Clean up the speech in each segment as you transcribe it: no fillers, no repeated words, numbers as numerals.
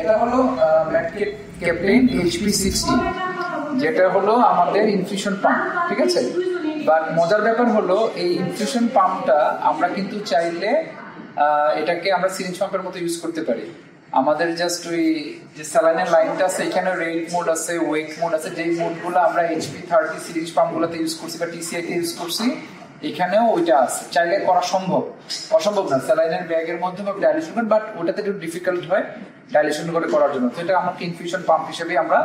এটা হলো captain HP60, যেটা হলো আমাদের ইনফিউশন পাম্প, ঠিক আছে। বাট মজার ব্যাপার হলো এই ইনফিউশন পাম্পটা আমরা কিন্তু চাইলে এটাকে আমরা সিরিঞ্জ পাম্পের মতো ইউজ করতে পারি। আমাদের জাস্ট ওই যে স্যালাইনের লাইনটা আছে, এখানে রেট মোড আছে, ওয়েট মোড আছে, যেই মোডগুলো আমরা HP30 সিরিজ পাম্পগুলোতে ইউজ করছি বা TCI-তে ইউজ করছি, এখানেও ওইটা আছে। চাইলে করা সম্ভব, অসম্ভব না স্যালাইনের ব্যাগের মাধ্যমে ডাইলেশন করেন, বাট ওটাতে একটু ডিফিকাল্ট হয় ডাইলেশন করে করার জন্য। তো এটা আমাকে ইনফিউশন পাম্প হিসেবে আমরা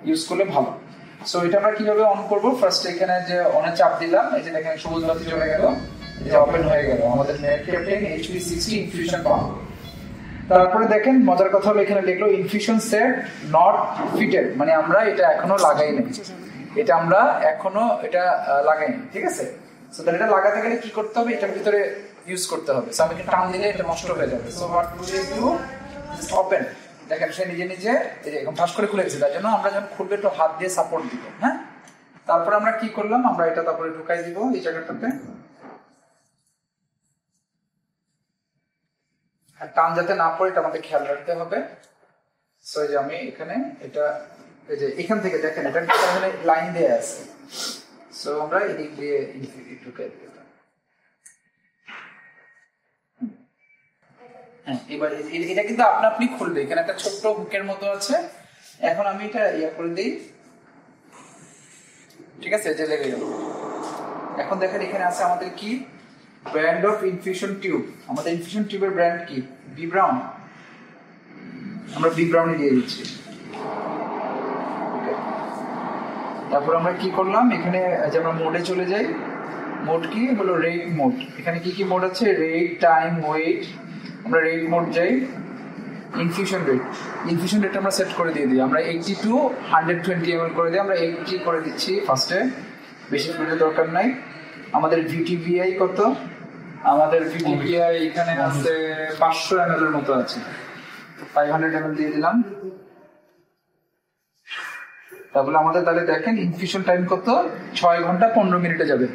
ইউজ করলে ভালো। সো এটা আমরা কিভাবে অন করবো? ফার্স্ট এখানে যে অনে চাপ দিলাম, এই যে দেখেন সবুজ বাতি চলে গেল, এটা ওপেন হয়ে গেল আমাদের ক্যাপ্টেন HP60 ইনফিউশন পাম্প। তারপরে দেখেন মজার কথা হলো এখানে লিখলো ইনফিউশন সেট নট ফিটেড, মানে আমরা এটা এখনো লাগাই নাই, এটা আমরা এখনো এটা লাগাইনি, ঠিক আছে। সো তাহলে এটা লাগাতে গেলে কি করতে হবে? এটার ভিতরে ইউজ করতে হবে। সো আমি টান দিলে এটা নষ্ট হয়ে যাবে। So what to do, just open. দেখেন সে নিজে নিজে এই যে এরকম ফাঁস করে খুলে গেছে, তার জন্য আমরা যখন খুলবে একটু হাত দিয়ে সাপোর্ট দিব। হ্যাঁ, তারপরে আমরা কি করলাম, আমরা এটা তারপরে ঢুকাই দিব এই জায়গাটাতে, টান যাতে না পড়ে এটা আমাদের খেয়াল রাখতে হবে। সো এই যে আমি এখানে এটা এই যে এখান থেকে দেখেন এটা লাইন দেয়া আছে, সো আমরা এদিক দিয়ে ঢুকাই দিলাম। হ্যাঁ, এবার এটা কিন্তু আপনা আপনি খুলবে, এখানে একটা ছোট্ট হুকের মতো আছে। এখন আমি এটা ইয়া করে দিই, ঠিক আছে, যে লেগে গেল। এখন দেখেন এখানে আছে আমাদের কি ব্র্যান্ড অফ ইনফিউশন টিউব। আমাদের ইনফিউশন টিউবের ব্র্যান্ড কি? B Braun. আমরা বি ব্রাউনই দিয়ে দিচ্ছি। তারপর আমরা কি করলাম, এখানে যে আমরা মোডে চলে যাই। মোড কি হলো? Rate mode. এখানে কি কি মোড আছে? Rate, time, weight. আমরা রেট মোড যাই। ইনফিউশন রেট, ইনফিউশন রেট আমরা সেট করে দিয়ে দিই। আমরা 80 to 120 ml করে দিই। আমরা 80 করে দিচ্ছি ফার্স্টে, বেশি ফ্লুইডের দরকার নাই। আমাদের VTVI কত? আমাদের VTVI এখানে আছে 500 ml এর মতো আছে, 500 ml দিয়ে দিলাম। তারপরে আমাদের তাহলে দেখেন ইনফিউশন টাইম কত? 6 ঘন্টা 15 মিনিটে যাবে।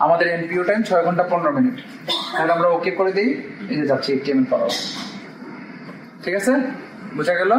আমাদের NPO টাইম 6 ঘন্টা 15 মিনিট। তাহলে আমরা ওকে করে দিই, এই যে যাচ্ছে 80 ml পাওয়া। ঠিক আছে, বোঝা গেল?